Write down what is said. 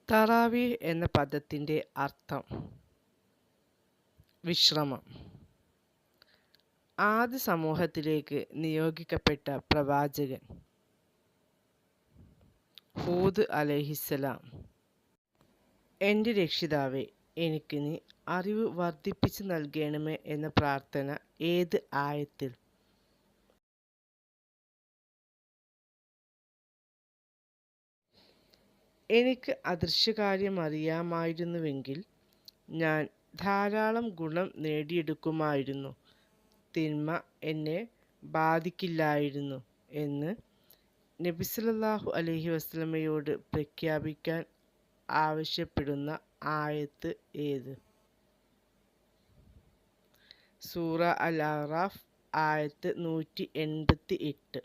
തറാവീഹ് എന്ന പദത്തിൻ്റെ അർത്ഥം വിശ്രമം. ആദ്യ സമൂഹത്തിലേക്ക് നിയോഗിക്കപ്പെട്ട പ്രവാചകൻ ഹൂദ് അലൈഹിസ്സലാം. എൻ്റെ രക്ഷിതാവേ, എനിക്ക് നീ അറിവ് വർദ്ധിപ്പിച്ചു നൽകണമേ എന്ന പ്രാർത്ഥന ഏത് ആയത്തിൽ? എനിക്ക് അദൃശ്യകാര്യം അറിയാമായിരുന്നുവെങ്കിൽ ഞാൻ ധാരാളം ഗുണം നേടിയെടുക്കുമായിരുന്നു, തിന്മ എന്നെ ബാധിക്കില്ലായിരുന്നു എന്ന് നബി സല്ലല്ലാഹു അലൈഹി വസല്ലമയോട് പ്രഖ്യാപിക്കാൻ ആവശ്യപ്പെടുന്ന ആയത്ത് ഏത്? സൂറ അൽ അറാഫ് ആയത്ത് 188.